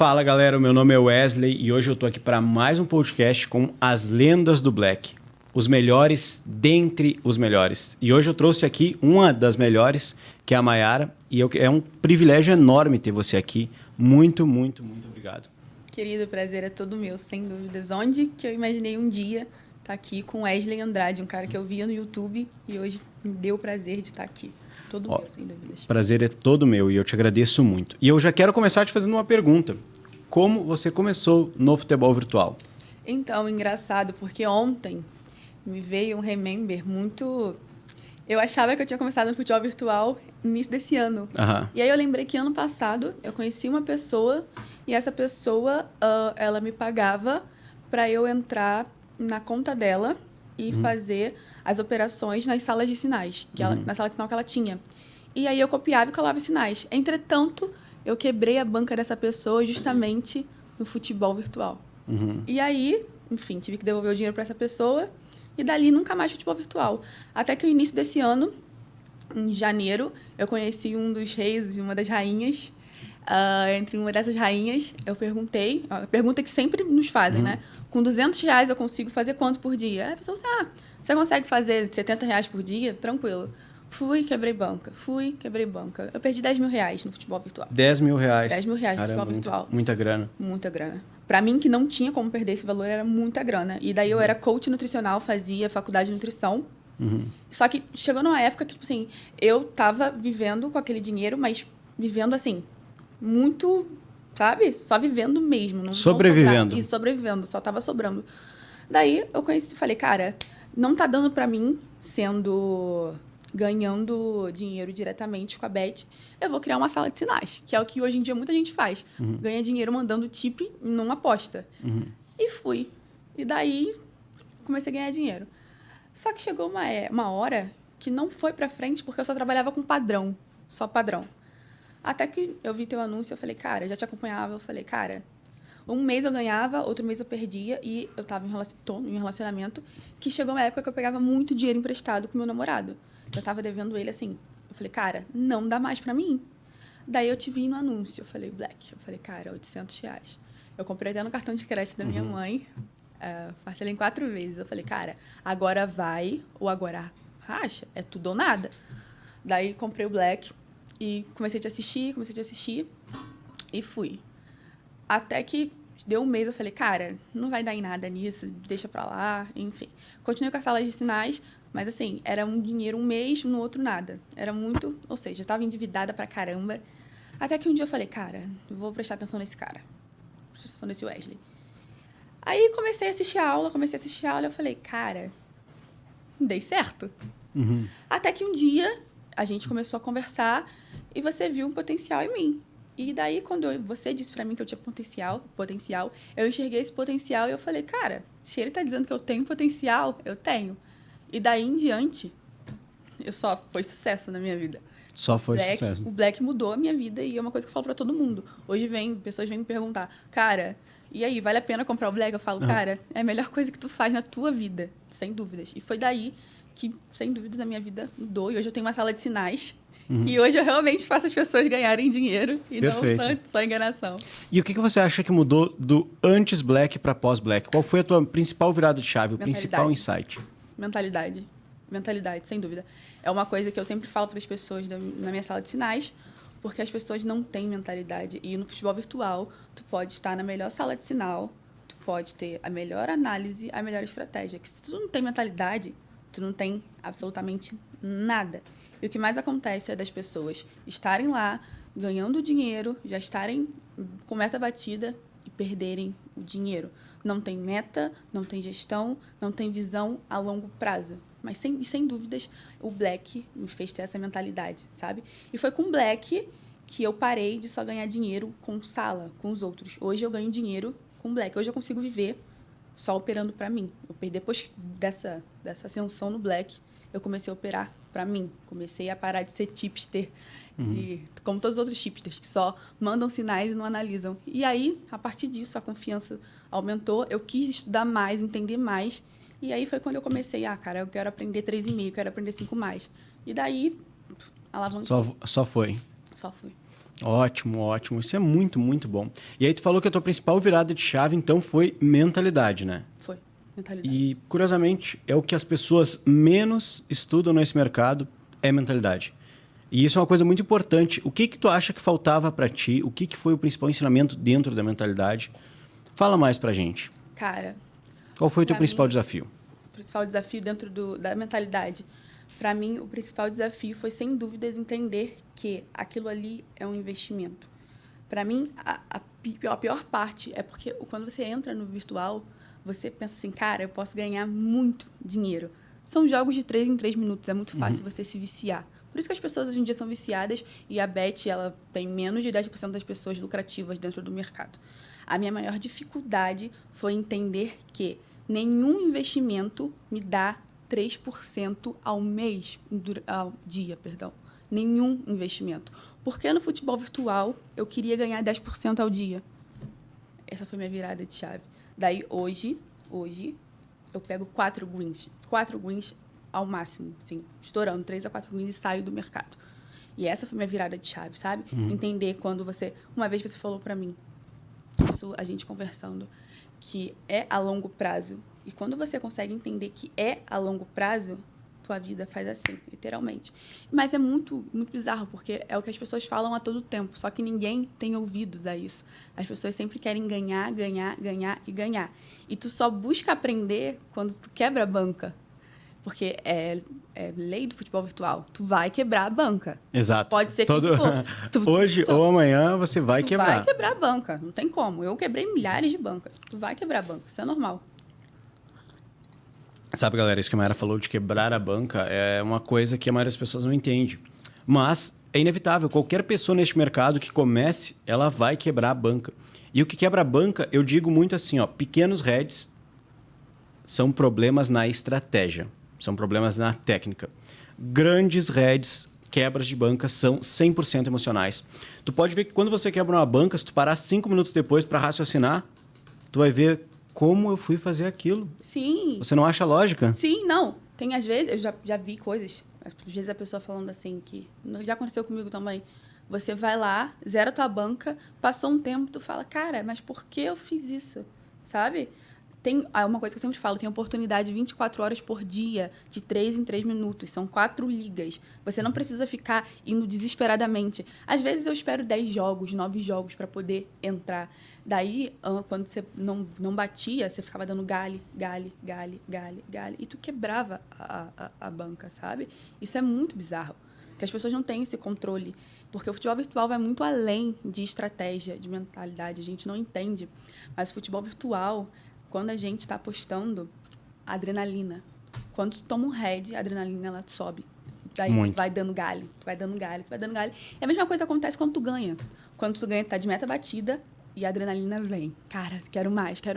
Fala galera, meu nome é Wesley e hoje eu tô aqui para mais um podcast com as lendas do Black. Os melhores dentre os melhores. E hoje eu trouxe aqui uma das melhores, que é a Mayara. E é um privilégio enorme ter você aqui. Muito, muito, muito obrigado. Querido, o prazer é todo meu, sem dúvidas. Onde que eu imaginei um dia estar aqui com Wesley Andrade, um cara que eu via no YouTube e hoje me deu o prazer de estar aqui. Todo meu, sem dúvidas. Prazer é todo meu e eu te agradeço muito. E eu já quero começar te fazendo uma pergunta. Como você começou no futebol virtual? Então, engraçado, porque ontem me veio um remember muito... Eu achava que eu tinha começado no futebol virtual no início desse ano. Aham. E aí eu lembrei que ano passado eu conheci uma pessoa e essa pessoa, ela me pagava para eu entrar na conta dela e fazer as operações nas salas de sinais, na sala de sinal que ela tinha. E aí eu copiava e colava os sinais. Entretanto, eu quebrei a banca dessa pessoa justamente no futebol virtual. E aí, enfim, tive que devolver o dinheiro para essa pessoa e dali nunca mais futebol virtual. Até que no início desse ano, em janeiro, eu conheci um dos reis e uma das rainhas. Entre uma dessas rainhas, eu perguntei, a pergunta que sempre nos fazem, né? Com R$200 eu consigo fazer quanto por dia? Aí a pessoa disse, você consegue fazer R$70 por dia? Tranquilo. Fui, quebrei banca. Eu perdi R$10.000 no futebol virtual. R$10.000. R$10.000 no Caramba, futebol virtual. Muita grana. Muita grana. Pra mim, que não tinha como perder esse valor, era muita grana. E daí eu era coach nutricional, fazia faculdade de nutrição. Só que chegou numa época que, tipo assim, eu tava vivendo com aquele dinheiro, mas vivendo assim, muito, sabe? Só vivendo mesmo. Não Sobrevivendo. E sobrevivendo, só tava sobrando. Daí eu falei, cara, não tá dando pra mim ganhando dinheiro diretamente com a Bet, eu vou criar uma sala de sinais, que é o que hoje em dia muita gente faz. Ganha dinheiro mandando tip e não aposta. E fui. E daí comecei a ganhar dinheiro. Só que chegou uma hora que não foi pra frente porque eu só trabalhava com padrão. Só padrão. Até que eu vi teu anúncio, eu falei, cara, eu já te acompanhava, eu falei, cara, um mês eu ganhava, outro mês eu perdia e eu tava em um relacionamento que chegou uma época que eu pegava muito dinheiro emprestado com meu namorado. Eu tava devendo ele assim. Eu falei, cara, não dá mais pra mim. Daí eu te vi no anúncio. Eu falei, Black. Eu falei, cara, R$800. Eu comprei até no cartão de crédito da minha mãe. Parcelei em 4 vezes. Eu falei, cara, agora vai ou agora racha. É tudo ou nada. Daí comprei o Black e comecei a te assistir e fui. Até que deu um mês, eu falei, cara, não vai dar em nada nisso, deixa pra lá, enfim. Continuei com a sala de sinais, mas assim, era um dinheiro um mês, no outro nada. Era muito, ou seja, eu tava endividada pra caramba. Até que um dia eu falei, cara, eu vou prestar atenção nesse cara. Prestar atenção nesse Wesley. Aí comecei a assistir a aula, eu falei, cara, dei certo. Até que um dia a gente começou a conversar e você viu um potencial em mim. E daí, quando você disse pra mim que eu tinha potencial, eu enxerguei esse potencial e eu falei, cara, se ele tá dizendo que eu tenho potencial, eu tenho. E daí em diante, foi sucesso na minha vida. Só foi sucesso. O Black mudou a minha vida e é uma coisa que eu falo pra todo mundo. Hoje pessoas vêm me perguntar, cara, e aí, vale a pena comprar o Black? Eu falo, cara, é a melhor coisa que tu faz na tua vida, sem dúvidas. E foi daí que, sem dúvidas, a minha vida mudou. E hoje eu tenho uma sala de sinais. E hoje eu realmente faço as pessoas ganharem dinheiro e Perfeito. não tanto só enganação. E o que você acha que mudou do antes Black para pós Black? Qual foi a tua principal virada de chave, o principal insight? Mentalidade, sem dúvida. É uma coisa que eu sempre falo para as pessoas na minha sala de sinais, porque as pessoas não têm mentalidade. E no futebol virtual, tu pode estar na melhor sala de sinal, tu pode ter a melhor análise, a melhor estratégia. Que se tu não tem mentalidade, tu não tem absolutamente nada. E o que mais acontece é das pessoas estarem lá, ganhando dinheiro, já estarem com meta batida e perderem o dinheiro. Não tem meta, não tem gestão, não tem visão a longo prazo. Mas, sem dúvidas, o Black me fez ter essa mentalidade, sabe? E foi com o Black que eu parei de só ganhar dinheiro com sala, com os outros. Hoje eu ganho dinheiro com o Black. Hoje eu consigo viver só operando para mim. Depois dessa ascensão no Black, eu comecei a operar para mim. Comecei a parar de ser tipster, como todos os outros tipsters, que só mandam sinais e não analisam. E aí, a partir disso, a confiança aumentou. Eu quis estudar mais, entender mais. E aí foi quando eu comecei, cara, eu quero aprender 3,5, quero aprender 5 mais. E daí, alavancou. Só foi. Só fui. Ótimo, ótimo. Isso é muito, muito bom. E aí tu falou que a tua principal virada de chave, então, foi mentalidade, né? Foi, mentalidade. E, curiosamente, é o que as pessoas menos estudam nesse mercado, é mentalidade. E isso é uma coisa muito importante. O que que tu acha que faltava para ti? O que que foi o principal ensinamento dentro da mentalidade? Fala mais pra gente. Cara, Qual foi o teu pra principal mim, desafio? o principal desafio dentro da mentalidade, para mim, o principal desafio foi, sem dúvidas, entender que aquilo ali é um investimento. Para mim, a pior parte é porque quando você entra no virtual, você pensa assim, cara, eu posso ganhar muito dinheiro. São jogos de 3 em 3 minutos, é muito fácil você se viciar. Por isso que as pessoas hoje em dia são viciadas e a Bet, ela tem menos de 10% das pessoas lucrativas dentro do mercado. A minha maior dificuldade foi entender que nenhum investimento me dá 3% ao mês, ao dia, perdão. Nenhum investimento. Porque no futebol virtual eu queria ganhar 10% ao dia. Essa foi minha virada de chave. Daí, hoje eu pego 4 greens. 4 greens ao máximo, assim, estourando 3 a 4 greens e saio do mercado. E essa foi minha virada de chave, sabe? Entender quando você... Uma vez você falou pra mim, isso a gente conversando, que é a longo prazo. E quando você consegue entender que é a longo prazo, tua vida faz assim, literalmente. Mas é muito, muito bizarro, porque é o que as pessoas falam a todo tempo, só que ninguém tem ouvidos a isso. As pessoas sempre querem ganhar, ganhar, ganhar e ganhar. E tu só busca aprender quando tu quebra a banca. Porque é lei do futebol virtual. Tu vai quebrar a banca. Exato. Pode ser que Hoje ou amanhã você vai tu quebrar. vai quebrar a banca. Não tem como. Eu quebrei milhares de bancas. Tu vai quebrar a banca. Isso é normal. Sabe, galera, isso que a Mayara falou de quebrar a banca é uma coisa que a maioria das pessoas não entende. Mas é inevitável. Qualquer pessoa neste mercado que comece, ela vai quebrar a banca. E o que quebra a banca, eu digo muito assim, ó, pequenos heads são problemas na estratégia. São problemas na técnica. Grandes heads, quebras de banca, são 100% emocionais. Tu pode ver que quando você quebra uma banca, se tu parar 5 minutos depois para raciocinar, tu vai ver como eu fui fazer aquilo. Sim. Você não acha lógica? Sim, não. Tem às vezes, eu já vi coisas, às vezes a pessoa falando assim, que já aconteceu comigo também. Você vai lá, zera tua banca, passou um tempo, tu fala, cara, mas por que eu fiz isso? Sabe? Tem uma coisa que eu sempre falo, tem oportunidade 24 horas por dia, de 3 em 3 minutos. São 4 ligas. Você não precisa ficar indo desesperadamente. Às vezes eu espero 10 jogos, 9 jogos para poder entrar. Daí, quando você não batia, você ficava dando gale. E tu quebrava a banca, sabe? Isso é muito bizarro. Porque as pessoas não têm esse controle. Porque o futebol virtual vai muito além de estratégia, de mentalidade. A gente não entende. Mas o futebol virtual... Quando a gente está apostando, adrenalina. Quando tu toma um head, a adrenalina ela sobe. Daí tu vai dando galho, tu vai dando galho. E a mesma coisa acontece quando tu ganha. Quando tu ganha, tá de meta batida e a adrenalina vem. Cara, quero mais. O que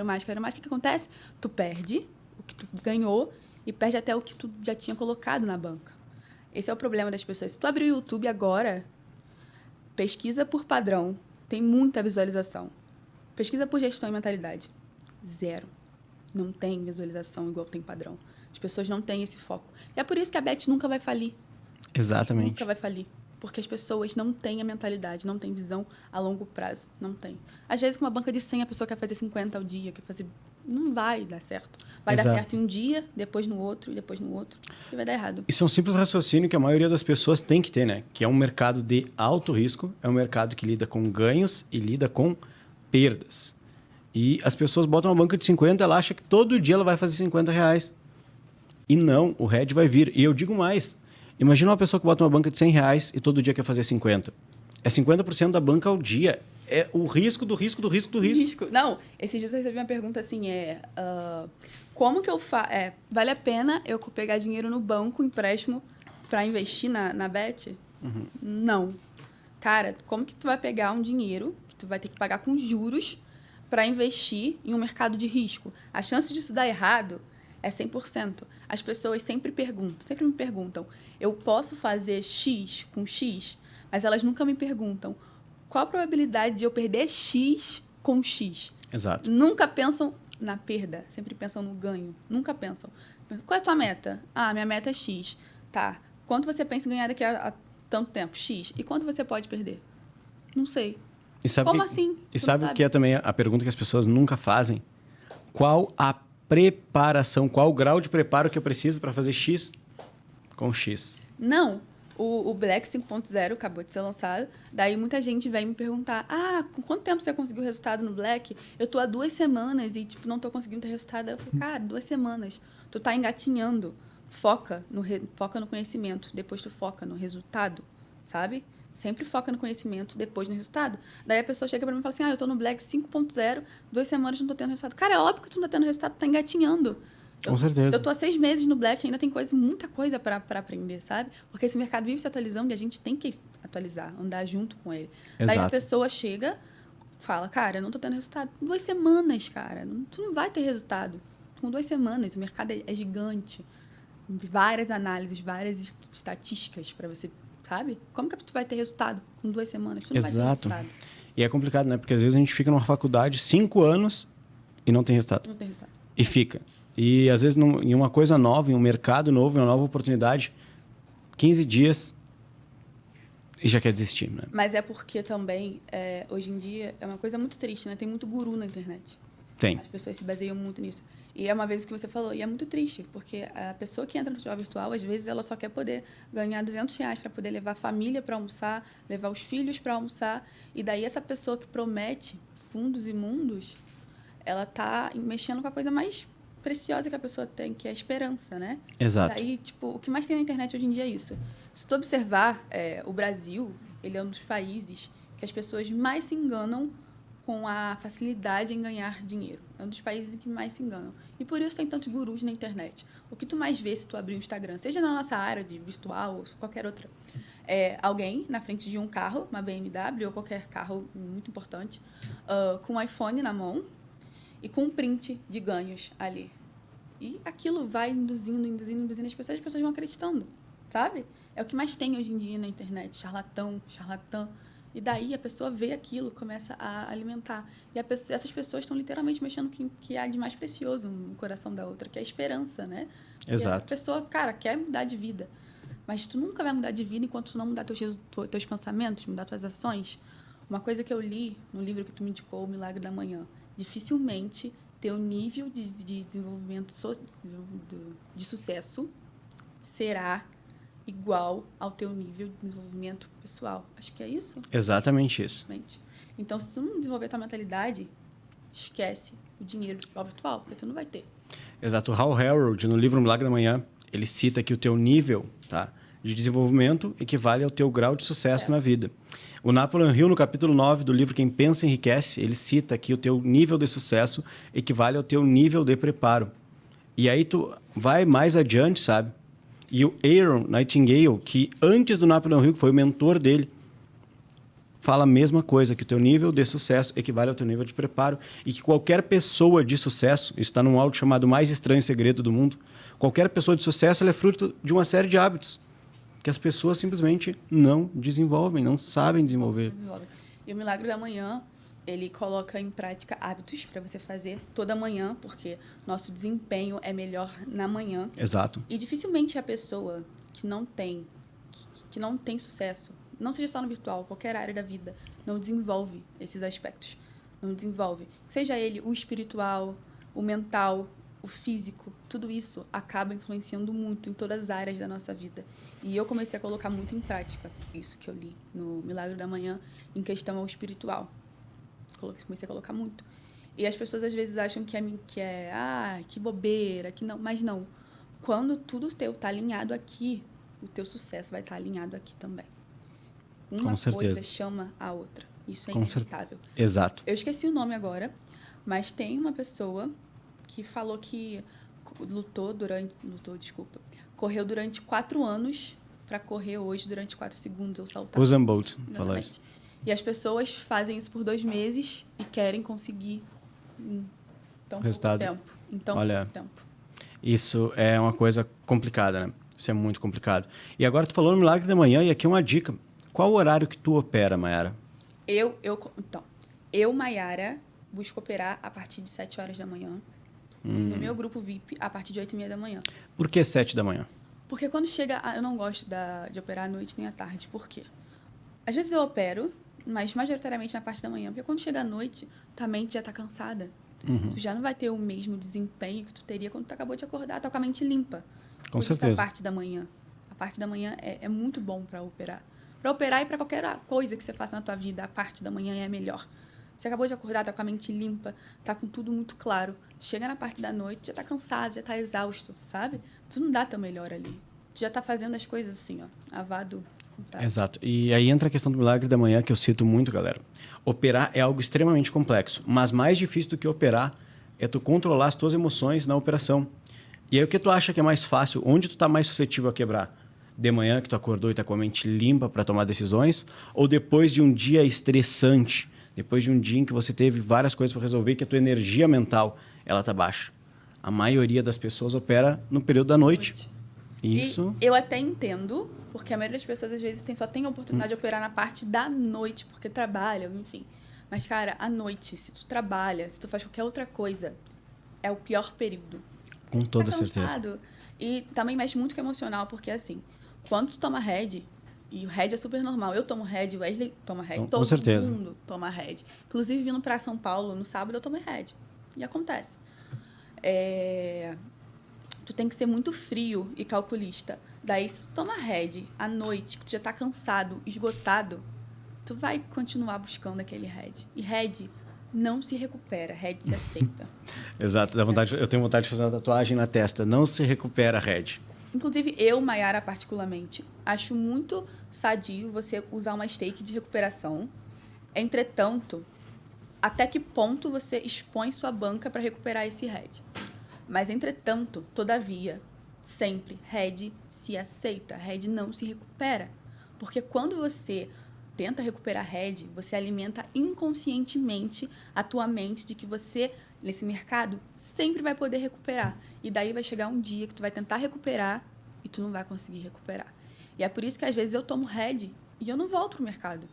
acontece? Tu perde o que tu ganhou e perde até o que tu já tinha colocado na banca. Esse é o problema das pessoas. Se tu abrir o YouTube agora, pesquisa por padrão, tem muita visualização. Pesquisa por gestão e mentalidade. 0. Não tem visualização igual tem padrão. As pessoas não têm esse foco. E é por isso que a Bet nunca vai falir. Exatamente. Nunca vai falir. Porque as pessoas não têm a mentalidade, não têm visão a longo prazo. Não tem. Às vezes, com uma banca de 100, a pessoa quer fazer 50 ao dia, quer fazer... Não vai dar certo. Vai dar certo em um dia, depois no outro, e depois no outro. E vai dar errado. Isso é um simples raciocínio que a maioria das pessoas tem que ter, né? Que é um mercado de alto risco, é um mercado que lida com ganhos e lida com perdas. E as pessoas botam uma banca de 50, ela acha que todo dia ela vai fazer 50 reais. E não, o head vai vir. E eu digo mais, imagina uma pessoa que bota uma banca de 100 reais e todo dia quer fazer 50. É 50% da banca ao dia. É o risco do risco. Não, esses dias eu recebi uma pergunta assim, como que eu faço? Vale a pena eu pegar dinheiro no banco, empréstimo, para investir na Bet? Uhum. Não. Cara, como que tu vai pegar um dinheiro que tu vai ter que pagar com juros para investir em um mercado de risco? A chance disso dar errado é 100%. As pessoas sempre me perguntam, eu posso fazer X com X? Mas elas nunca me perguntam, qual a probabilidade de eu perder X com X? Exato. Nunca pensam na perda, sempre pensam no ganho. Nunca pensam. Qual é a tua meta? Minha meta é X. Tá. Quanto você pensa em ganhar daqui a tanto tempo? X. E quanto você pode perder? Não sei. E sabe Como que, assim? E Tu sabe não o que é também a pergunta que as pessoas nunca fazem? Qual a preparação, qual o grau de preparo que eu preciso para fazer X com X? Não. O Black 5.0 acabou de ser lançado. Daí muita gente vem me perguntar: com quanto tempo você conseguiu resultado no Black? Eu tô há 2 semanas e, tipo, não tô conseguindo ter resultado. Eu falo, cara, 2 semanas. Tu tá engatinhando. Foca no conhecimento. Depois tu foca no resultado, sabe? Sempre foca no conhecimento, depois no resultado. Daí a pessoa chega pra mim e fala assim: eu tô no Black 5.0, 2 semanas não tô tendo resultado. Cara, é óbvio que tu não tá tendo resultado, tu tá engatinhando. Com certeza. Eu tô há 6 meses no Black, ainda tem muita coisa para aprender, sabe? Porque esse mercado vive se atualizando e a gente tem que atualizar, andar junto com ele. Exato. Daí a pessoa chega, fala, cara, eu não tô tendo resultado. 2 semanas, cara. Tu não vai ter resultado. Com 2 semanas, o mercado é gigante. Várias análises, várias estatísticas para você, sabe? Como que tu vai ter resultado com 2 semanas? Tu não vai ter resultado. E é complicado, né? Porque às vezes a gente fica numa faculdade 5 anos e não tem resultado. Não tem resultado. E fica. E às vezes em uma coisa nova, em um mercado novo, em uma nova oportunidade, 15 dias e já quer desistir, né? Mas é porque também, hoje em dia, é uma coisa muito triste, né? Tem muito guru na internet. Tem. As pessoas se baseiam muito nisso. E é uma vez o que você falou, e é muito triste, porque a pessoa que entra no futebol virtual, às vezes, ela só quer poder ganhar R$200 para poder levar a família para almoçar, levar os filhos para almoçar, e daí essa pessoa que promete fundos imundos, ela tá mexendo com a coisa mais preciosa que a pessoa tem, que é a esperança, né? Exato. Daí, tipo, o que mais tem na internet hoje em dia é isso. Se tu observar, o Brasil, ele é um dos países que as pessoas mais se enganam com a facilidade em ganhar dinheiro. É um dos países em que mais se enganam. E por isso tem tantos gurus na internet. O que tu mais vê se tu abrir o Instagram, seja na nossa área de virtual ou qualquer outra, alguém na frente de um carro, uma BMW ou qualquer carro muito importante, com um iPhone na mão e com um print de ganhos ali. E aquilo vai induzindo as pessoas vão acreditando, sabe? É o que mais tem hoje em dia na internet, charlatã. E daí a pessoa vê aquilo, começa a alimentar. E essas pessoas estão literalmente mexendo com o que há de mais precioso no coração da outra, que é a esperança, né? Exato. E a pessoa, cara, quer mudar de vida. Mas tu nunca vai mudar de vida enquanto tu não mudar teus pensamentos, mudar tuas ações. Uma coisa que eu li no livro que tu me indicou, O Milagre da Manhã, dificilmente teu nível de desenvolvimento de sucesso será igual ao teu nível de desenvolvimento pessoal. Acho que é isso. Exatamente isso. Então, se tu não desenvolver tua mentalidade, esquece o dinheiro do futebol virtual, porque tu não vai ter. Exato. O Hal Herold, no livro Milagre da Manhã, ele cita que o teu nível, tá, de desenvolvimento equivale ao teu grau de sucesso na vida. O Napoleon Hill, no capítulo 9 do livro Quem Pensa Enriquece, ele cita que o teu nível de sucesso equivale ao teu nível de preparo. E aí tu vai mais adiante, sabe? E o Aaron Nightingale, que antes do Napoleon Hill, que foi o mentor dele, fala a mesma coisa, que o teu nível de sucesso equivale ao teu nível de preparo e que qualquer pessoa de sucesso, isso está num áudio chamado Mais Estranho Segredo do Mundo, qualquer pessoa de sucesso ela é fruto de uma série de hábitos que as pessoas simplesmente não desenvolvem, não sabem desenvolver. E o Milagre da Manhã, ele coloca em prática hábitos para você fazer toda manhã, porque nosso desempenho é melhor na manhã. Exato. E dificilmente a pessoa que não tem sucesso, não seja só no virtual, qualquer área da vida, não desenvolve esses aspectos. Não desenvolve. Seja ele o espiritual, o mental, o físico, tudo isso acaba influenciando muito em todas as áreas da nossa vida. E eu comecei a colocar muito em prática isso que eu li no Milagre da Manhã, em questão ao espiritual. Comecei a colocar muito. E as pessoas às vezes acham que bobeira, que não, mas não. Quando tudo teu está alinhado aqui, o teu sucesso vai estar alinhado aqui também. Uma coisa chama a outra. Isso é inevitável. Exato. Eu esqueci o nome agora, mas tem uma pessoa que falou que correu durante 4 anos para correr hoje durante 4 segundos ou saltar. Usain Bolt falou isso. E as pessoas fazem isso por 2 meses e querem conseguir em tão pouco tempo. Olha, isso é uma coisa complicada, né? Isso é muito complicado. E agora tu falou no Milagre da Manhã e aqui uma dica. Qual o horário que tu opera, Mayara? Eu, Mayara, busco operar a partir de 7 horas da manhã. No meu grupo VIP, a partir de 8h30 da manhã. Por que 7 da manhã? Porque quando chega... eu não gosto de operar à noite nem à tarde. Por quê? Às vezes eu opero mas majoritariamente na parte da manhã. Porque quando chega a noite, tua mente já tá cansada. Tu já não vai ter o mesmo desempenho que tu teria quando tu acabou de acordar, tá com a mente limpa. Com Por isso certeza. a parte da manhã. A parte da manhã é muito bom para operar. Para operar e para qualquer coisa que você faça na tua vida, a parte da manhã é a melhor. Você acabou de acordar, tá com a mente limpa, tá com tudo muito claro. Chega na parte da noite, já tá cansado, já tá exausto, sabe? Tu não dá teu melhor ali. Tu já tá fazendo as coisas assim, ó, avado. Exato. E aí entra a questão do milagre da manhã, que eu cito muito, galera. Operar é algo extremamente complexo, mas mais difícil do que operar é tu controlar as tuas emoções na operação. E aí o que tu acha que é mais fácil? Onde tu tá mais suscetível a quebrar? De manhã que tu acordou e tá com a mente limpa para tomar decisões? Ou depois de um dia estressante? Depois de um dia em que você teve várias coisas para resolver, que a tua energia mental ela tá baixa? A maioria das pessoas opera no período da noite. Isso. E eu até entendo, porque a maioria das pessoas às vezes só tem a oportunidade de operar na parte da noite, porque trabalham, enfim. Mas, cara, à noite, se tu trabalha, se tu faz qualquer outra coisa, é o pior período. Com toda Tá certeza. cansado. E também mexe muito com o emocional, porque assim, quando tu toma Red, e o Red é super normal, eu tomo Red, o Wesley toma Red, Com todo certeza. mundo toma Red. Inclusive, vindo pra São Paulo, no sábado, eu tomei Red. E acontece. Tu tem que ser muito frio e calculista. Daí, se tu toma Red à noite, que tu já tá cansado, esgotado, tu vai continuar buscando aquele Red. E Red não se recupera, Red se aceita. Exato. Eu tenho vontade de fazer uma tatuagem na testa. Não se recupera, Red. Inclusive, eu, Mayara, particularmente, acho muito sadio você usar uma stake de recuperação. Entretanto, até que ponto você expõe sua banca para recuperar esse Red? Mas, entretanto, todavia, sempre, Red se aceita, Red não se recupera. Porque quando você tenta recuperar Red, você alimenta inconscientemente a tua mente de que você, nesse mercado, sempre vai poder recuperar. E daí vai chegar um dia que tu vai tentar recuperar e tu não vai conseguir recuperar. E é por isso que, às vezes, eu tomo Red e eu não volto pro mercado.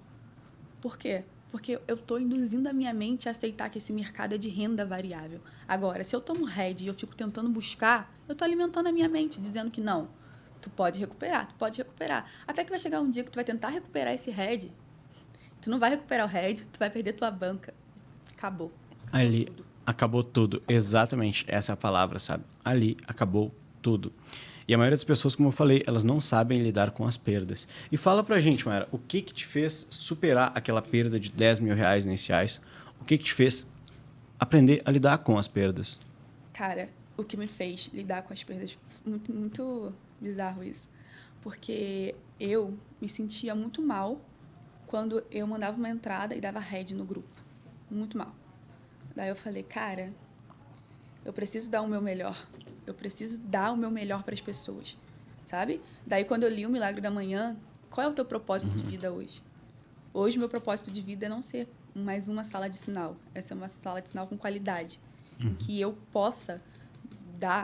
Por quê? Porque eu estou induzindo a minha mente a aceitar que esse mercado é de renda variável. Agora, se eu tomo Red e eu fico tentando buscar, eu estou alimentando a minha mente, dizendo que não, tu pode recuperar. Até que vai chegar um dia que tu vai tentar recuperar esse Red, tu não vai recuperar o Red, tu vai perder tua banca. Acabou Ali tudo. acabou tudo. Exatamente. Essa é a palavra, sabe? Ali acabou tudo. E a maioria das pessoas, como eu falei, elas não sabem lidar com as perdas. E fala pra gente, Mayara, o que te fez superar aquela perda de 10 mil reais iniciais? O que te fez aprender a lidar com as perdas? Cara, o que me fez lidar com as perdas, muito, muito bizarro isso. Porque eu me sentia muito mal quando eu mandava uma entrada e dava Red no grupo. Muito mal. Daí eu falei, cara, eu preciso dar o meu melhor. Eu preciso dar o meu melhor para as pessoas, sabe? Daí, quando eu li o Milagre da Manhã, qual é o teu propósito de vida hoje? Hoje, meu propósito de vida é não ser mais uma sala de sinal. É ser uma sala de sinal com qualidade. Em que eu possa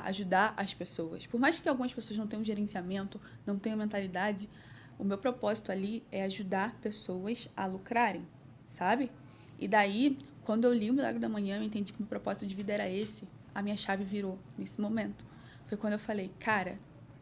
ajudar as pessoas. Por mais que algumas pessoas não tenham gerenciamento, não tenham mentalidade, o meu propósito ali é ajudar pessoas a lucrarem, sabe? E daí, quando eu li o Milagre da Manhã, eu entendi que o meu propósito de vida era esse. A minha chave virou nesse momento. Foi quando eu falei, cara,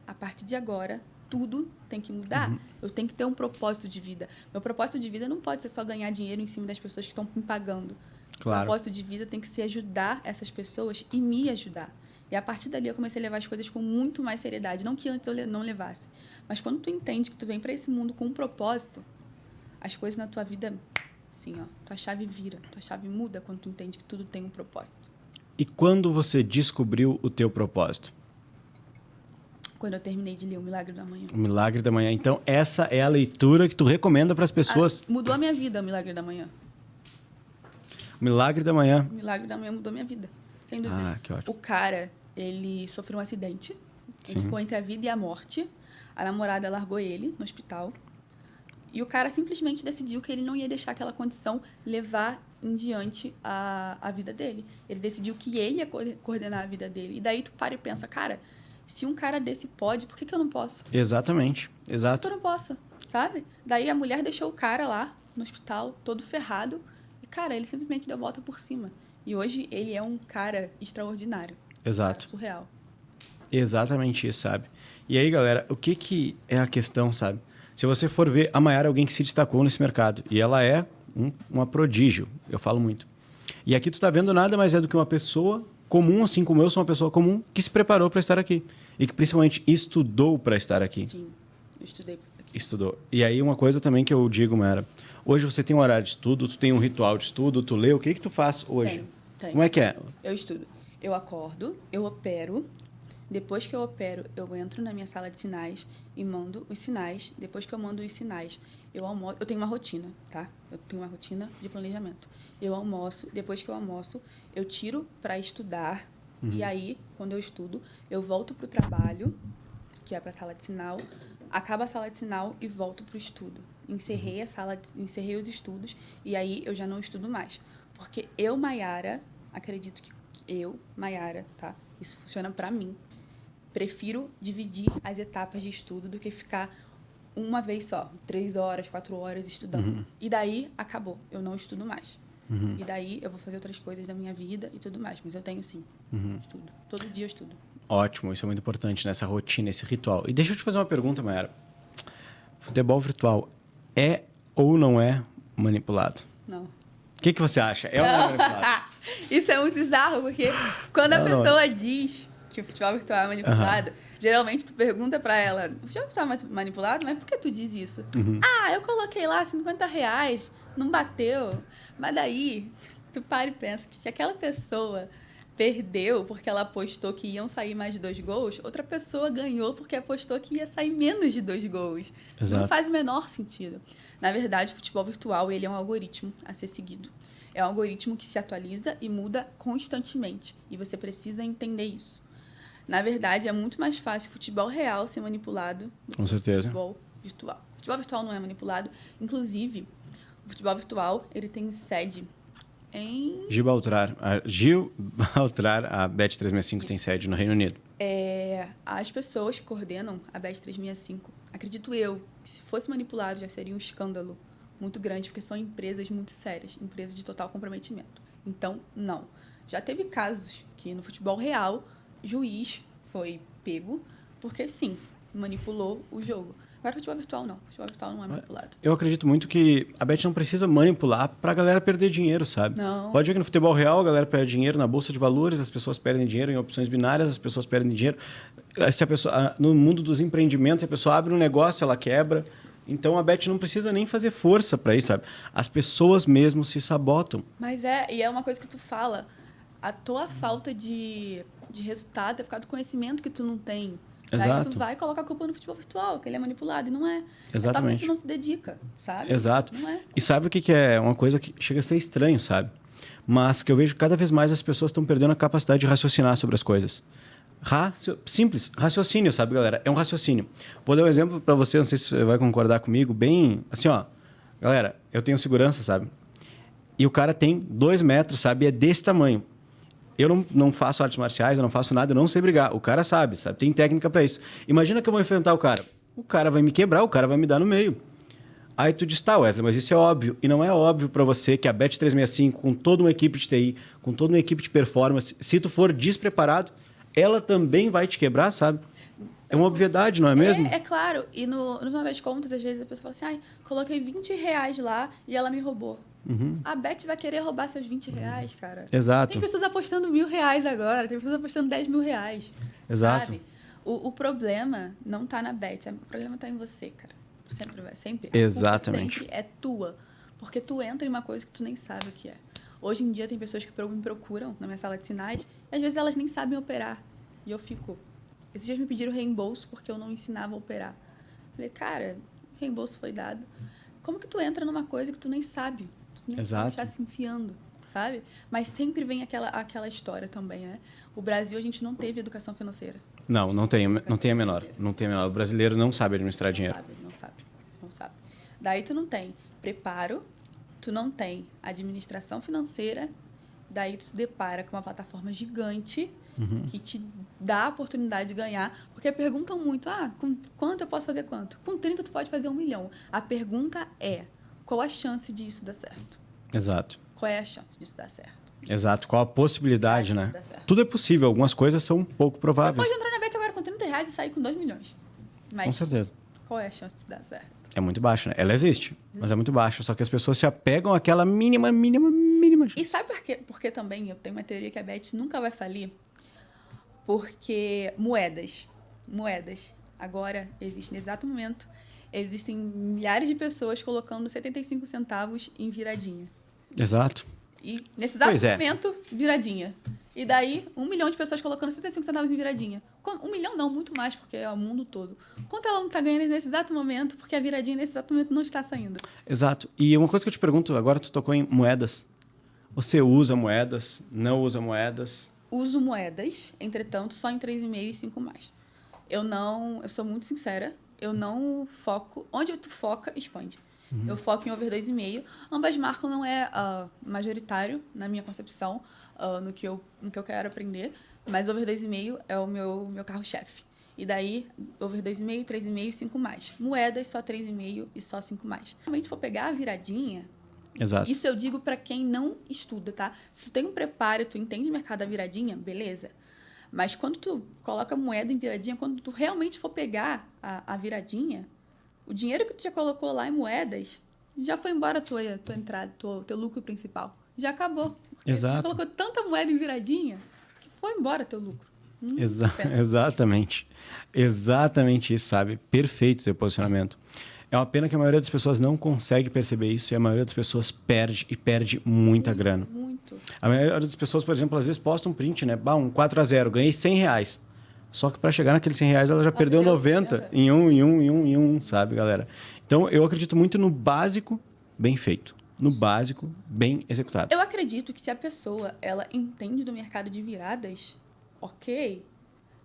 a partir de agora, tudo tem que mudar. Eu tenho que ter um propósito de vida. Meu propósito de vida não pode ser só ganhar dinheiro em cima das pessoas que estão me pagando. Claro. O propósito de vida tem que ser ajudar essas pessoas e me ajudar. E a partir dali eu comecei a levar as coisas com muito mais seriedade. Não que antes eu não levasse. Mas quando tu entende que tu vem para esse mundo com um propósito, as coisas na tua vida, assim, ó, tua chave vira, tua chave muda quando tu entende que tudo tem um propósito. E quando você descobriu o teu propósito? Quando eu terminei de ler O Milagre da Manhã. O Milagre da Manhã. Então, essa é a leitura que tu recomenda para as pessoas? Mudou a minha vida, O Milagre da Manhã. O Milagre da Manhã. O Milagre da Manhã mudou minha vida, sem dúvida. Ah, que ótimo. O cara, ele sofreu um acidente. Sim. Ele ficou entre a vida e a morte. A namorada largou ele no hospital. E o cara simplesmente decidiu que ele não ia deixar aquela condição levar em diante a vida dele. Ele decidiu que ele ia coordenar a vida dele. E daí tu para e pensa, cara, se um cara desse pode, por que eu não posso? Exatamente. Por que Exato. eu não posso? Sabe? Daí a mulher deixou o cara lá no hospital, todo ferrado. E, cara, ele simplesmente deu volta por cima. E hoje ele é um cara extraordinário. Exato. É surreal. Exatamente isso, sabe? E aí, galera, o que é a questão, sabe? Se você for ver, a Mayara é alguém que se destacou nesse mercado. E ela é uma prodígio. Eu falo muito. E aqui tu tá vendo nada mais é do que uma pessoa comum, assim como eu sou uma pessoa comum, que se preparou para estar aqui. E que principalmente estudou para estar aqui. Sim, eu estudei aqui. Estudou. E aí uma coisa também que eu digo, Mara, hoje você tem um horário de estudo, tu tem um ritual de estudo, tu lê, o que tu faz hoje? Tenho. Como é que é? Eu estudo. Eu acordo, eu opero. Depois que eu opero, eu entro na minha sala de sinais e mando os sinais. Depois que eu mando os sinais, eu almoço. Eu tenho uma rotina, tá? Eu tenho uma rotina de planejamento. Eu almoço. Depois que eu almoço, eu tiro para estudar. E aí, quando eu estudo, eu volto para o trabalho, que é para a sala de sinal. Acaba a sala de sinal e volto para o estudo. Encerrei encerrei os estudos e aí eu já não estudo mais. Porque eu, Maiara, acredito que eu, Maiara, tá? Isso funciona para mim. Prefiro dividir as etapas de estudo do que ficar uma vez só, 3 horas, 4 horas estudando. E daí, acabou. Eu não estudo mais. E daí, eu vou fazer outras coisas da minha vida e tudo mais. Mas eu tenho, sim, estudo. Todo dia eu estudo. Ótimo, isso é muito importante nessa rotina, esse ritual. E deixa eu te fazer uma pergunta, Mayara. Futebol virtual é ou não é manipulado? Não. O que você acha? É ou não é manipulado? Isso é muito bizarro, porque quando a pessoa diz que o futebol virtual é manipulado, geralmente tu pergunta pra ela, o futebol virtual é manipulado? Mas por que tu diz isso? Ah, eu coloquei lá R$50, não bateu. Mas daí, tu para e pensa que se aquela pessoa perdeu porque ela apostou que iam sair mais de 2 gols, outra pessoa ganhou porque apostou que ia sair menos de 2 gols. Exato. Não faz o menor sentido. Na verdade, o futebol virtual ele é um algoritmo a ser seguido. É um algoritmo que se atualiza e muda constantemente. E você precisa entender isso. Na verdade, é muito mais fácil o futebol real ser manipulado do que o futebol virtual. O futebol virtual não é manipulado. Inclusive, o futebol virtual ele tem sede em... Gibraltar, a Bet365 tem sede no Reino Unido. As pessoas que coordenam a Bet365, acredito eu, que se fosse manipulado já seria um escândalo muito grande, porque são empresas muito sérias, empresas de total comprometimento. Então, não. Já teve casos que no futebol real, juiz foi pego porque, sim, manipulou o jogo. Agora, o futebol virtual não. O futebol virtual não é manipulado. Eu acredito muito que a Bet não precisa manipular pra galera perder dinheiro, sabe? Não. Pode ver que no futebol real a galera perde dinheiro, na bolsa de valores as pessoas perdem dinheiro, em opções binárias as pessoas perdem dinheiro. Se a pessoa, no mundo dos empreendimentos, se a pessoa abre um negócio, ela quebra. Então a Bet não precisa nem fazer força para isso, sabe? As pessoas mesmo se sabotam. Mas e é uma coisa que tu fala, a tua falta de resultado é por causa do conhecimento que tu não tem. Exato. Aí tu vai e coloca a culpa no futebol virtual, que ele é manipulado, e não é. Exatamente. É só porque tu não se dedica, sabe? Exato. Não é. E sabe o que é uma coisa que chega a ser estranho, sabe? Mas que eu vejo cada vez mais as pessoas estão perdendo a capacidade de raciocinar sobre as coisas. Simples, raciocínio, sabe, galera? É um raciocínio. Vou dar um exemplo para você, não sei se você vai concordar comigo, bem assim, ó. Galera, eu tenho segurança, sabe? E o cara tem 2 metros, sabe? E é desse tamanho. Eu não faço artes marciais, eu não faço nada, eu não sei brigar. O cara sabe? Tem técnica para isso. Imagina que eu vou enfrentar o cara. O cara vai me quebrar, o cara vai me dar no meio. Aí tu diz, tá, Wesley, mas isso é óbvio. E não é óbvio para você que a Bet365, com toda uma equipe de TI, com toda uma equipe de performance, se tu for despreparado, ela também vai te quebrar, sabe? É uma obviedade, não é mesmo? É claro. E no final das contas, às vezes a pessoa fala assim, coloquei R$20 lá e ela me roubou. A Bet vai querer roubar seus R$20, cara. Exato. Tem pessoas apostando R$1.000 agora, tem pessoas apostando R$10.000. Exato. Sabe? O problema não tá na Bet, o problema tá em você, cara. Sempre vai, sempre. Exatamente. Sempre é tua. Porque tu entra em uma coisa que tu nem sabe o que é. Hoje em dia tem pessoas que me procuram na minha sala de sinais e às vezes elas nem sabem operar. E eu fico... Esses dias me pediram reembolso porque eu não ensinava a operar. Falei, cara, o reembolso foi dado. Como que tu entra numa coisa que tu nem sabe? Tu nem sabe, tá se enfiando, sabe? Mas sempre vem aquela história também, né? O Brasil, a gente não teve educação financeira. Não tem a menor. Não tem a menor. O brasileiro não sabe administrar dinheiro. Não sabe. Daí tu não tem preparo, tu não tem administração financeira, daí tu se depara com uma plataforma gigante que te dá a oportunidade de ganhar, porque perguntam muito, com quanto eu posso fazer quanto? Com 30 tu pode fazer 1 milhão. A pergunta é, qual a chance disso dar certo? Exato. Qual é a chance disso dar certo? Exato. Qual a possibilidade, né? Tudo é possível, algumas coisas são pouco prováveis. Você pode entrar na Bet agora com R$30 e sair com 2 milhões. Mas com certeza. Qual é a chance de dar certo? É muito baixa, né? Ela existe, mas é muito baixa. Só que as pessoas se apegam àquela mínima. E sabe por que também eu tenho uma teoria que a Bet nunca vai falir? Porque moedas. Agora, existe no exato momento, existem milhares de pessoas colocando 75 centavos em viradinha. Exato. E nesse exato momento, viradinha. E daí, 1 milhão de pessoas colocando 75 centavos em viradinha. 1 milhão não, muito mais, porque é o mundo todo. Quanto ela não está ganhando nesse exato momento, porque a viradinha nesse exato momento não está saindo. Exato. E uma coisa que eu te pergunto, agora tu tocou em moedas. Você usa moedas? Não usa moedas? Uso moedas, entretanto, só em 3,5 e 5 mais. Eu sou muito sincera, eu não foco... Onde tu foca, expande. Eu foco em over 2,5. Ambas marcas não é majoritário, na minha concepção, no que eu quero aprender, mas over 2,5 é o meu carro-chefe. E daí, over 2,5, 3,5 e 5 mais. Moedas, só 3,5 e só 5 mais. Se realmente for pegar a viradinha, exato. Isso eu digo para quem não estuda, tá? Se tu tem um preparo e tu entende o mercado da viradinha, beleza. Mas quando tu coloca moeda em viradinha, quando tu realmente for pegar a viradinha, o dinheiro que tu já colocou lá em moedas, já foi embora a tua entrada, teu lucro principal. Já acabou. Exato. Tu colocou tanta moeda em viradinha que foi embora teu lucro. Exatamente. Exatamente isso, sabe? Perfeito o teu posicionamento. É uma pena que a maioria das pessoas não consegue perceber isso e a maioria das pessoas perde muita grana. Muito. A maioria das pessoas, por exemplo, às vezes posta um print, né? Um 4-0, ganhei R$100. Só que para chegar naqueles R$100, ela já perdeu 90 em um, sabe, galera? Então, eu acredito muito no básico bem feito. No básico bem executado. Eu acredito que se a pessoa, ela entende do mercado de viradas, ok.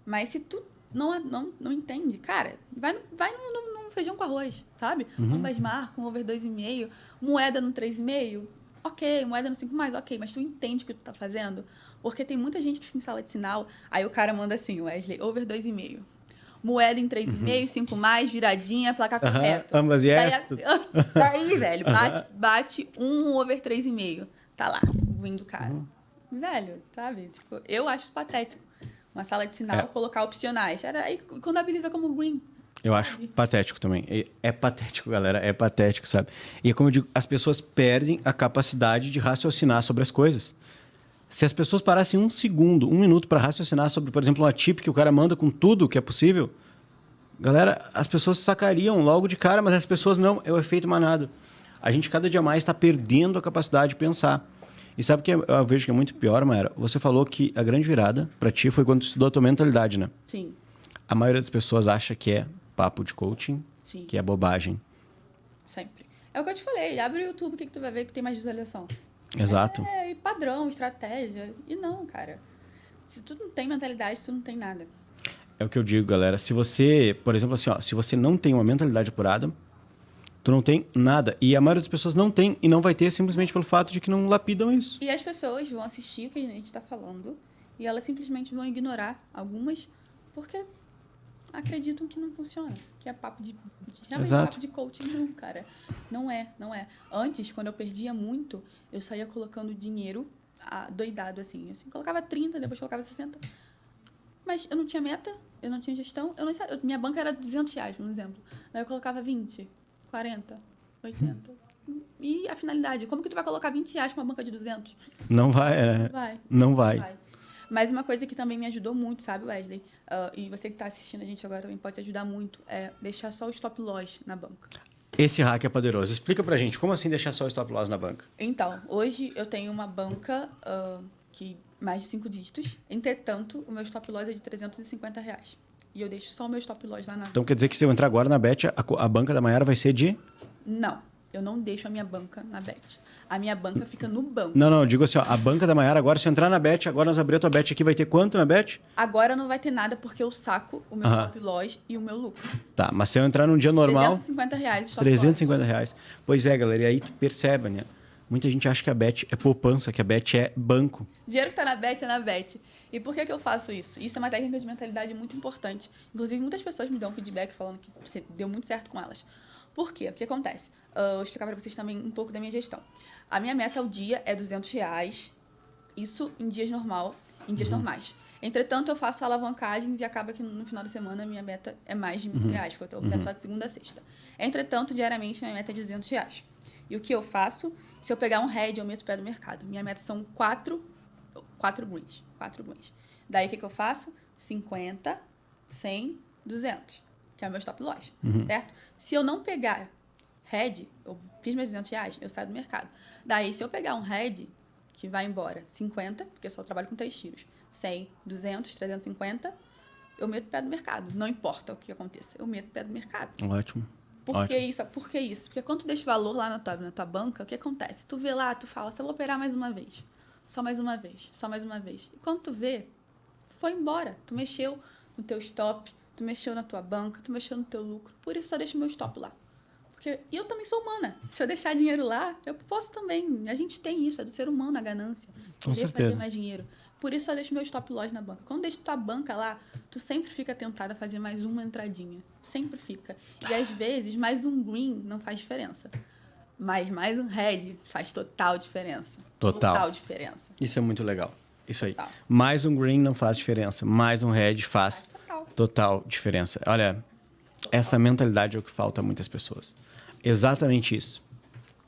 Mas se tu não entende, cara, vai no feijão com arroz, sabe? Ambas marcam, over 2,5, moeda no 3,5, ok, moeda no 5 mais, ok, mas tu entende o que tu tá fazendo? Porque tem muita gente que fica em sala de sinal, aí o cara manda assim, Wesley, over 2,5. Moeda em 3,5, 5 mais, viradinha, placar correto. Ambas yes. Daí, velho, bate um over 3,5. Tá lá, o win do cara. Velho, sabe? Tipo, eu acho patético. Uma sala de sinal, colocar opcionais. Aí contabiliza como green. Eu acho patético também. É patético, galera. É patético, sabe? E como eu digo, as pessoas perdem a capacidade de raciocinar sobre as coisas. Se as pessoas parassem 1 segundo, 1 minuto para raciocinar sobre, por exemplo, uma tip que o cara manda com tudo que é possível, galera, as pessoas sacariam logo de cara, mas as pessoas não. É o efeito manada. A gente cada dia mais está perdendo a capacidade de pensar. E sabe o que eu vejo que é muito pior, Mayara? Você falou que a grande virada para ti foi quando tu estudou a tua mentalidade, né? Sim. A maioria das pessoas acha que é papo de coaching, Sim. que é bobagem. Sempre. É o que eu te falei. Abre o YouTube, o que tu vai ver que tem mais visualização. Exato. E padrão, estratégia. E não, cara. Se tu não tem mentalidade, tu não tem nada. É o que eu digo, galera. Se você, por exemplo, assim, se você não tem uma mentalidade apurada, tu não tem nada. E a maioria das pessoas não tem e não vai ter simplesmente pelo fato de que não lapidam isso. E as pessoas vão assistir o que a gente está falando e elas simplesmente vão ignorar algumas porque acreditam que não funciona. Que é papo realmente papo de coaching. Não, cara. Não é. Antes, quando eu perdia muito, eu saía colocando dinheiro doidado, assim. Eu colocava 30, depois colocava 60. Mas eu não tinha meta, eu não tinha gestão, eu não sabia. Minha banca era R$200, por exemplo. Daí eu colocava 20, 40, 80. E a finalidade? Como que tu vai colocar R$20 com uma banca de 200? Não vai, Não vai. Mas uma coisa que também me ajudou muito, sabe, Wesley? E você que está assistindo a gente agora também pode te ajudar muito, é deixar só o stop loss na banca. Esse hack é poderoso. Explica pra gente, como assim deixar só o stop loss na banca? Então, hoje eu tenho uma banca que mais de 5 dígitos. Entretanto, o meu stop loss é de R$350. E eu deixo só o meu stop loss lá na... Então quer dizer que se eu entrar agora na Bet, a banca da Mayara vai ser de... Não, eu não deixo a minha banca na Bet. A minha banca fica no banco. Não, digo assim, a banca da Mayara agora, se eu entrar na Bet, agora nós abrir a tua Bet aqui, vai ter quanto na Bet? Agora não vai ter nada porque eu saco o meu stop loss e o meu lucro. Tá, mas se eu entrar num dia normal... R$350 stop R$350. Pois é, galera, e aí tu percebe, né? Muita gente acha que a Bet é poupança, que a Bet é banco. O dinheiro que tá na Bet é na Bet. E por que eu faço isso? Isso é uma técnica de mentalidade muito importante. Inclusive, muitas pessoas me dão feedback falando que deu muito certo com elas. Por quê? O que acontece? Eu vou explicar para vocês também um pouco da minha gestão. A minha meta ao dia é R$200. Isso em dias normais. Entretanto, eu faço alavancagens e acaba que no final da semana a minha meta é mais de R$ 1.000, porque eu opero só de segunda a sexta. Entretanto, diariamente minha meta é de R$ 200. E o que eu faço? Se eu pegar um head, eu meto o pé do mercado. Minha meta são 4 greens. 4 greens. Daí o que eu faço? 50, 100, 200. Que é o meu stop loss, certo? Se eu não pegar head, eu fiz meus R$ 200, eu saio do mercado. Daí, se eu pegar um head, que vai embora 50, porque eu só trabalho com 3 tiros, 100, 200, 350, eu meto o pé do mercado. Não importa o que aconteça, eu meto o pé do mercado. Ótimo. Por que isso? Por que isso? Porque quando tu deixa valor lá na tua banca, o que acontece? Tu vê lá, tu fala, se eu vou operar mais uma vez, só mais uma vez, só mais uma vez. E quando tu vê, foi embora. Tu mexeu no teu stop, tu mexeu na tua banca, tu mexeu no teu lucro. Por isso só deixa o meu stop lá. E eu também sou humana. Se eu deixar dinheiro lá, eu posso também. A gente tem isso, é do ser humano a ganância. Com certeza. Fazer mais dinheiro. Por isso eu deixo meu stop loss na banca. Quando deixa tua banca lá, tu sempre fica tentada a fazer mais uma entradinha. Sempre fica. E às vezes, mais um green não faz diferença. Mas mais um red faz total diferença. Total diferença. Isso é muito legal. Isso aí. Total. Mais um green não faz diferença. Mais um red faz total diferença. Olha, essa mentalidade é o que falta a muitas pessoas. Exatamente isso.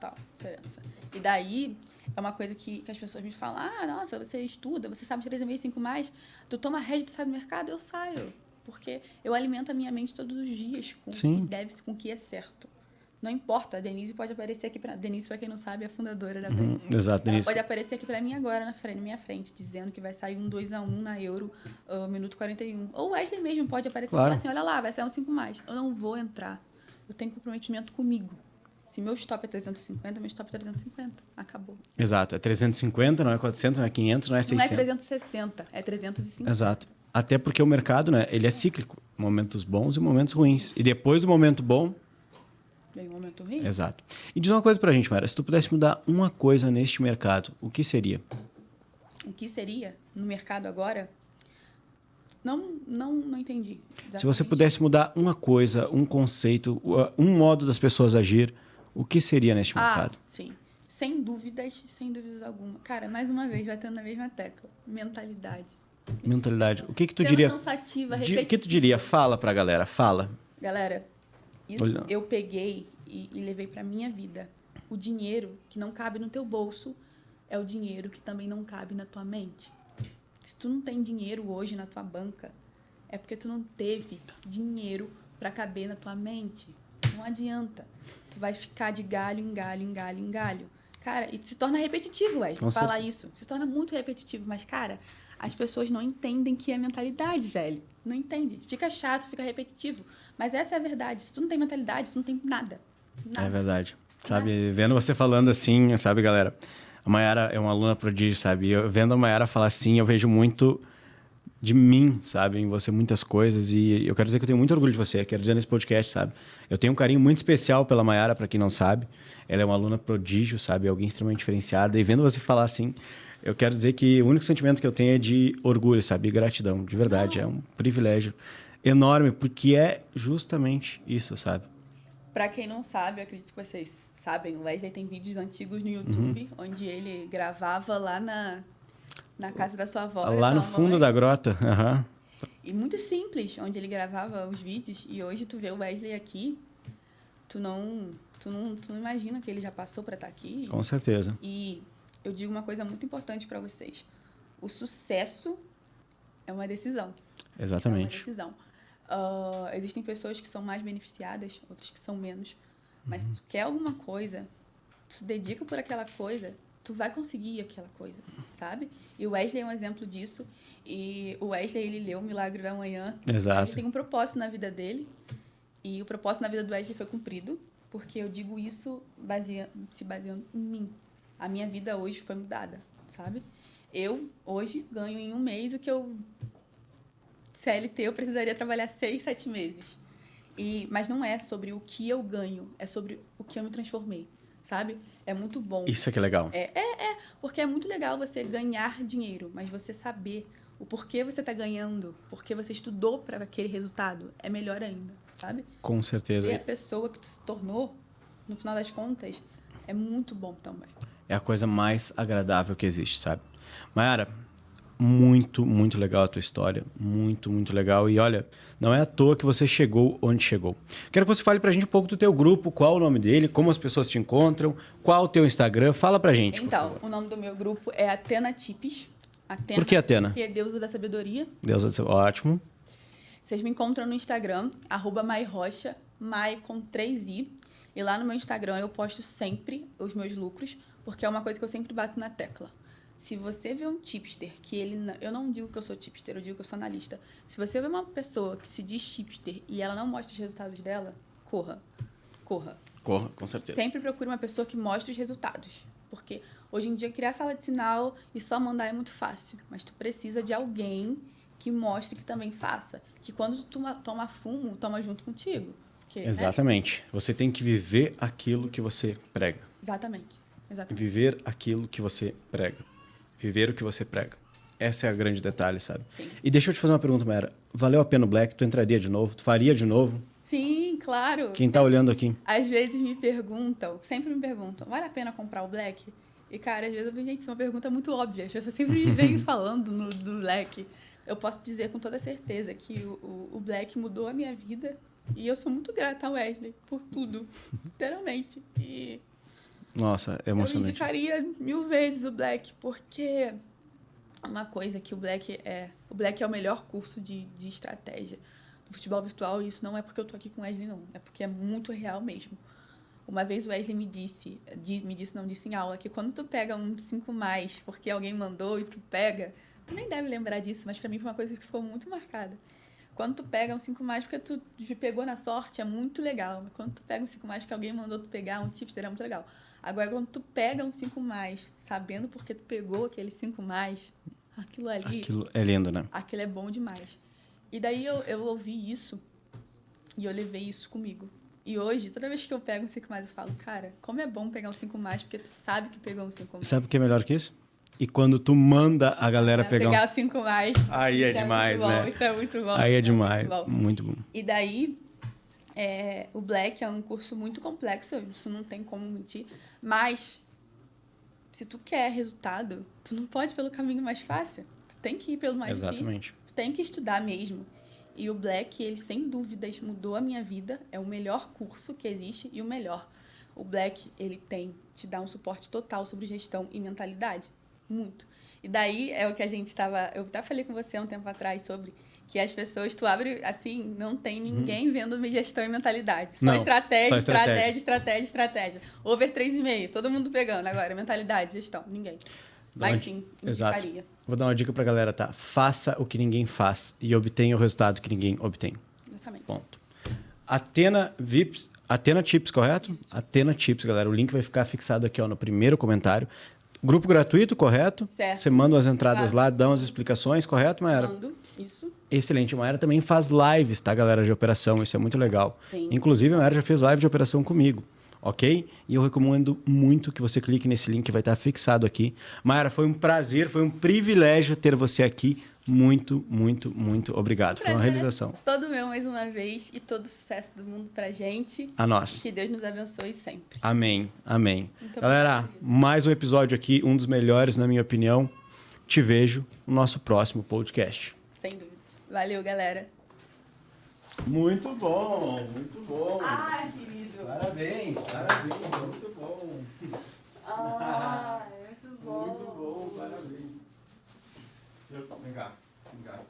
Total diferença. E daí, é uma coisa que as pessoas me falam, nossa, você estuda, você sabe 3,5 mais, tu toma red, tu sai do mercado, eu saio. Porque eu alimento a minha mente todos os dias com o que deve-se, com o que é certo. Não importa, a Denise pode aparecer aqui para Denise, para quem não sabe, é a fundadora da Denise. Exato, Denise. Ela pode aparecer aqui para mim agora na minha frente, dizendo que vai sair um 2-1 na Euro, minuto 41. Ou o Wesley mesmo pode aparecer e falar assim, olha lá, vai sair um 5 mais. Eu não vou entrar. Eu tenho comprometimento comigo. Se meu stop é 350, meu stop é 350. Acabou. Exato. É 350, não é 400, não é 500, não é 600. Não é 360, é 350. Exato. Até porque o mercado, né, ele é cíclico. Momentos bons e momentos ruins. E depois do momento bom... vem um momento ruim. Exato. E diz uma coisa pra gente, Mara. Se tu pudesse mudar uma coisa neste mercado, o que seria? O que seria no mercado agora? Não entendi. Exatamente. Se você pudesse mudar uma coisa, um conceito, um modo das pessoas agir, o que seria neste mercado? Sim. Sem dúvidas alguma. Cara, mais uma vez, batendo na mesma tecla. Mentalidade. Mentalidade. O que tu diria? Cansativa, O que tu diria? Fala pra galera, fala. Galera, isso eu peguei e levei pra minha vida. O dinheiro que não cabe no teu bolso é o dinheiro que também não cabe na tua mente. Se tu não tem dinheiro hoje na tua banca, é porque tu não teve dinheiro para caber na tua mente. Não adianta. Tu vai ficar de galho em galho, em galho, em galho. Cara, e se torna repetitivo, Wesley, falar isso. Se torna muito repetitivo. Mas, cara, as pessoas não entendem que é mentalidade, velho. Não entende. Fica chato, fica repetitivo. Mas essa é a verdade. Se tu não tem mentalidade, tu não tem nada. É verdade. Sabe, vendo você falando assim, sabe, galera... A Mayara é uma aluna prodígio, sabe? Eu vendo a Mayara falar assim, eu vejo muito de mim, sabe? Em você, muitas coisas. E eu quero dizer que eu tenho muito orgulho de você. Quero dizer nesse podcast, sabe? Eu tenho um carinho muito especial pela Mayara, para quem não sabe. Ela é uma aluna prodígio, sabe? Alguém extremamente diferenciada. E vendo você falar assim, eu quero dizer que o único sentimento que eu tenho é de orgulho, sabe? E gratidão, de verdade. É um privilégio enorme, porque é justamente isso, sabe? Para quem não sabe, eu acredito que vocês sabem, o Wesley tem vídeos antigos no YouTube, onde ele gravava lá na casa da sua avó. Lá no fundo da grota. E muito simples, onde ele gravava os vídeos. E hoje tu vê o Wesley aqui, tu não imagina que ele já passou para estar aqui. Com certeza. E eu digo uma coisa muito importante para vocês. O sucesso é uma decisão. Exatamente. É uma decisão. Existem pessoas que são mais beneficiadas, outras que são menos. Mas se tu quer alguma coisa, tu se dedica por aquela coisa, tu vai conseguir aquela coisa, sabe? E o Wesley é um exemplo disso. E o Wesley, ele leu o Milagre da Manhã. Exato. Ele tem um propósito na vida dele. E o propósito na vida do Wesley foi cumprido. Porque eu digo isso se baseando em mim. A minha vida hoje foi mudada, sabe? Eu, hoje, ganho em um mês o que eu... CLT, eu precisaria trabalhar 6, 7 meses. Mas não é sobre o que eu ganho, é sobre o que eu me transformei, sabe? É muito bom. Isso é que é legal. Porque é muito legal você ganhar dinheiro, mas você saber o porquê você está ganhando, porque você estudou para aquele resultado, é melhor ainda, sabe? Com certeza. E a pessoa que tu se tornou, no final das contas, é muito bom também. É a coisa mais agradável que existe, sabe? Mayara, muito, muito legal a tua história. Muito, muito legal. E olha, não é à toa que você chegou onde chegou. Quero que você fale pra gente um pouco do teu grupo, qual o nome dele, como as pessoas te encontram, qual o teu Instagram. Fala pra gente. Então, o nome do meu grupo é Athena Tips. Athena, por que Athena? Porque é deusa da sabedoria. Deus, ótimo. Vocês me encontram no Instagram, @mairocha, Mai com 3i. E lá no meu Instagram eu posto sempre os meus lucros, porque é uma coisa que eu sempre bato na tecla. Se você vê um tipster, que ele... Eu não digo que eu sou tipster, eu digo que eu sou analista. Se você vê uma pessoa que se diz tipster e ela não mostra os resultados dela, corra. Corra. Corra, com certeza. Sempre procure uma pessoa que mostre os resultados. Porque hoje em dia criar sala de sinal e só mandar é muito fácil. Mas tu precisa de alguém que mostre que também faça. Que quando tu toma fumo, toma junto contigo. Porque, Exatamente. Né? Você tem que viver aquilo que você prega. Exatamente. Viver aquilo que você prega. Viver o que você prega. Esse é o grande detalhe, sabe? Sim. E deixa eu te fazer uma pergunta, Mayara. Valeu a pena o Black? Tu entraria de novo? Tu faria de novo? Sim, claro. Quem tá olhando aqui? Às vezes me perguntam, sempre me perguntam, vale a pena comprar o Black? E, cara, às vezes eu vejo, gente, isso é uma pergunta muito óbvia. As pessoas sempre me vêm falando do Black. Eu posso dizer com toda certeza que o Black mudou a minha vida. E eu sou muito grata ao Wesley por tudo. Literalmente. E nossa, é emocionante. eu indicaria 1000 vezes o Black, porque uma coisa que o Black é o melhor curso de estratégia do futebol virtual, e isso não é porque eu tô aqui com o Wesley, não. É porque é muito real mesmo. Uma vez o Wesley me disse em aula, que quando tu pega um 5+, porque alguém mandou e tu pega, tu nem deve lembrar disso, mas pra mim foi uma coisa que ficou muito marcada. Quando tu pega um 5+, porque tu pegou na sorte, é muito legal. Mas quando tu pega um 5+, que alguém mandou tu pegar, um tipster, é muito legal. Agora, quando tu pega um 5+, sabendo porque tu pegou aquele 5+, aquilo ali... Aquilo é lindo, né? Aquilo é bom demais. E daí eu ouvi isso e eu levei isso comigo. E hoje, toda vez que eu pego um 5+, eu falo, cara, como é bom pegar um 5+, porque tu sabe que pegou um 5+. Sabe o que é melhor que isso? E quando tu manda a galera pegar o 5+. Aí é demais, né? Isso é muito bom. Aí é demais. Muito bom. E daí, o Black é um curso muito complexo, isso não tem como mentir. Mas, se tu quer resultado, tu não pode ir pelo caminho mais fácil. Tu tem que ir pelo mais difícil. Tu tem que estudar mesmo. E o Black, ele sem dúvidas mudou a minha vida. É o melhor curso que existe e o melhor. O Black, ele te dá um suporte total sobre gestão e mentalidade. Muito. E daí é o que a gente estava... Eu até falei com você há um tempo atrás sobre que as pessoas, tu abre assim, não tem ninguém vendo gestão e mentalidade. Só estratégia. Over 3,5. Todo mundo pegando. Agora, mentalidade, gestão. Ninguém. Mas sim, indicaria. Exato. Vou dar uma dica pra galera, tá? Faça o que ninguém faz e obtenha o resultado que ninguém obtém. Exatamente. Ponto. Athena Tips, correto? Isso. Athena Tips, galera. O link vai ficar fixado aqui, ó, no primeiro comentário. Grupo gratuito, correto? Certo. Você manda as entradas lá, dá umas explicações, correto, Mayara? Mando, isso. Excelente. A Mayara também faz lives, tá, galera, de operação. Isso é muito legal. Sim. Inclusive, a Mayara já fez live de operação comigo, ok? E eu recomendo muito que você clique nesse link que vai estar fixado aqui. Mayara, foi um prazer, foi um privilégio ter você aqui. Muito, muito, muito obrigado. Foi uma realização. Todo meu, mais uma vez, e todo o sucesso do mundo pra gente. A nós. Que Deus nos abençoe sempre. Amém, amém. Muito galera, obrigado. Mais um episódio aqui, um dos melhores, na minha opinião. Te vejo no nosso próximo podcast. Sem dúvida. Valeu, galera. Muito bom, muito bom. Ai, querido. Parabéns, muito bom. Ai, muito bom. Muito bom, parabéns. Vem cá, vem cá.